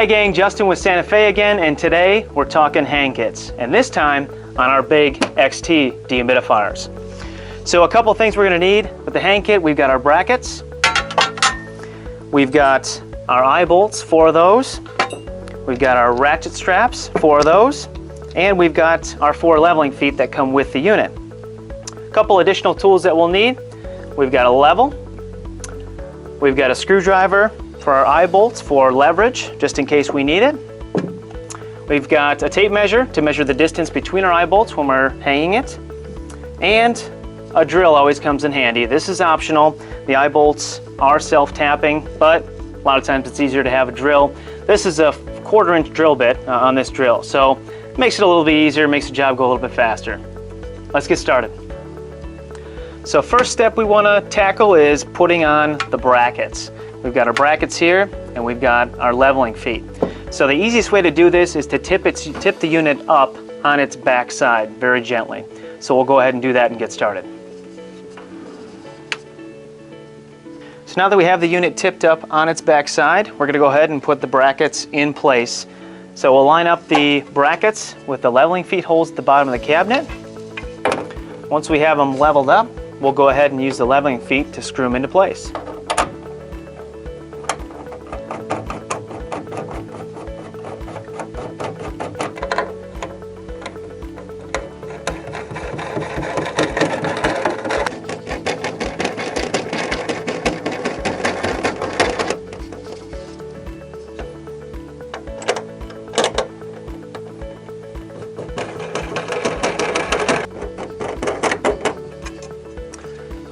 Hi gang, Justin with Santa Fe again, and today we're talking hang kits, and this time on our big XT dehumidifiers. So a couple things we're going to need with the hang kit. We've got our brackets, we've got our eye bolts, 4 of those, we've got our ratchet straps, 4 of those, and we've got our 4 leveling feet that come with the unit. A couple additional tools that we'll need. We've got a level, we've got a screwdriver for our eye bolts for leverage, just in case we need it. We've got a tape measure to measure the distance between our eye bolts when we're hanging it. And a drill always comes in handy. This is optional. The eye bolts are self-tapping, but a lot of times it's easier to have a drill. This is a 1/4-inch drill bit on this drill, so it makes it a little bit easier, makes the job go a little bit faster. Let's get started. So first step we want to tackle is putting on the brackets. We've got our brackets here, and we've got our leveling feet. So the easiest way to do this is to tip the unit up on its back side very gently. So we'll go ahead and do that and get started. So now that we have the unit tipped up on its back side, we're going to go ahead and put the brackets in place. So we'll line up the brackets with the leveling feet holes at the bottom of the cabinet. Once we have them leveled up, we'll go ahead and use the leveling feet to screw them into place.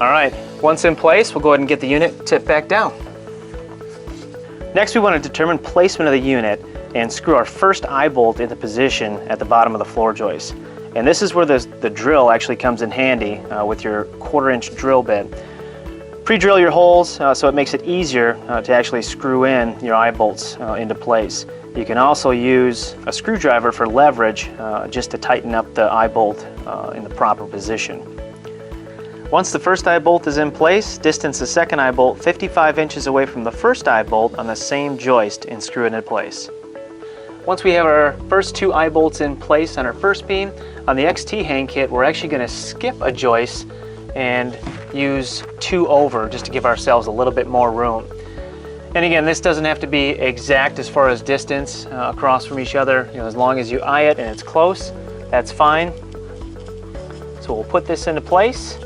Alright, once in place, we'll go ahead and get the unit tipped back down. Next we want to determine placement of the unit and screw our first eye bolt into position at the bottom of the floor joist. And this is where the drill actually comes in handy with your 1/4-inch drill bit. Pre-drill your holes so it makes it easier to actually screw in your eye bolts into place. You can also use a screwdriver for leverage just to tighten up the eye bolt in the proper position. Once the first eye bolt is in place, distance the second eye bolt 55 inches away from the first eye bolt on the same joist and screw it in place. Once we have our first 2 eye bolts in place on our first beam, on the XT hang kit we're actually going to skip a joist and use 2 over just to give ourselves a little bit more room. And again, this doesn't have to be exact as far as distance across from each other. As long as you eye it and it's close, that's fine. So we'll put this into place.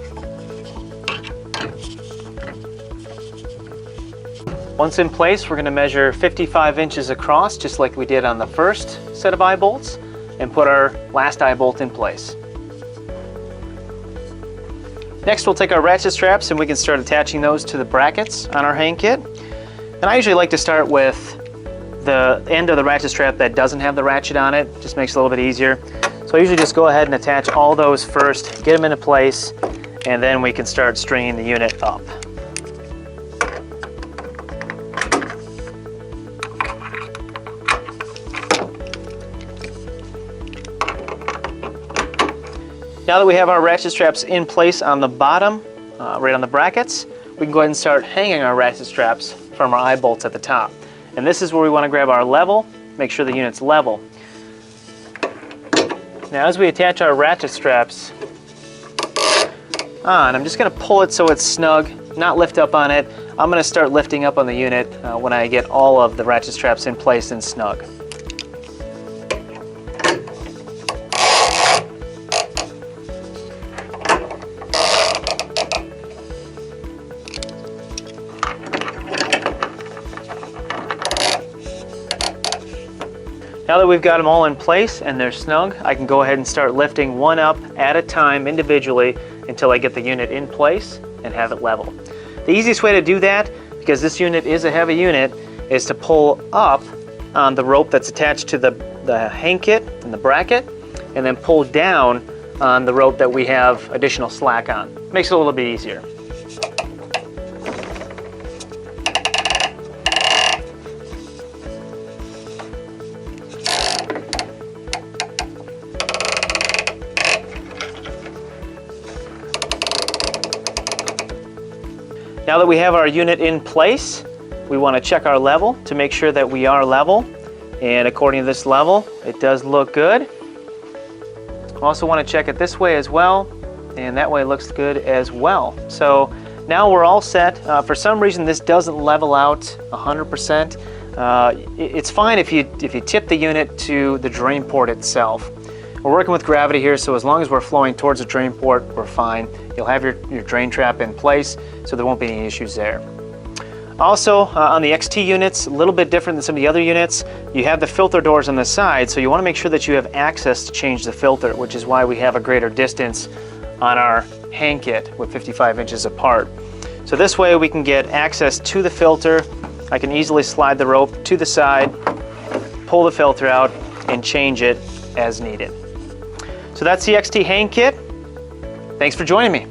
Once in place, we're going to measure 55 inches across, just like we did on the first set of eye bolts, and put our last eye bolt in place. Next, we'll take our ratchet straps and we can start attaching those to the brackets on our hang kit. And I usually like to start with the end of the ratchet strap that doesn't have the ratchet on it. Just makes it a little bit easier. So I usually just go ahead and attach all those first, get them into place, and then we can start stringing the unit up. Now that we have our ratchet straps in place on the bottom, right on the brackets, we can go ahead and start hanging our ratchet straps from our eye bolts at the top. And this is where we want to grab our level, make sure the unit's level. Now as we attach our ratchet straps on, I'm just going to pull it so it's snug, not lift up on it. I'm going to start lifting up on the unit when I get all of the ratchet straps in place and snug. Now that we've got them all in place and they're snug, I can go ahead and start lifting one up at a time individually until I get the unit in place and have it level. The easiest way to do that, because this unit is a heavy unit, is to pull up on the rope that's attached to the hang kit and the bracket, and then pull down on the rope that we have additional slack on. Makes it a little bit easier. Now that we have our unit in place, we want to check our level to make sure that we are level. And according to this level, it does look good. Also want to check it this way as well, and that way it looks good as well. So now we're all set. For some reason this doesn't level out 100%. It's fine if you tip the unit to the drain port itself. We're working with gravity here, so as long as we're flowing towards the drain port, we're fine. You'll have your drain trap in place, so there won't be any issues there. Also, on the XT units, a little bit different than some of the other units, you have the filter doors on the side, so you want to make sure that you have access to change the filter, which is why we have a greater distance on our hang kit with 55 inches apart. So this way we can get access to the filter. I can easily slide the rope to the side, pull the filter out, and change it as needed. So that's the XT hang kit. Thanks for joining me.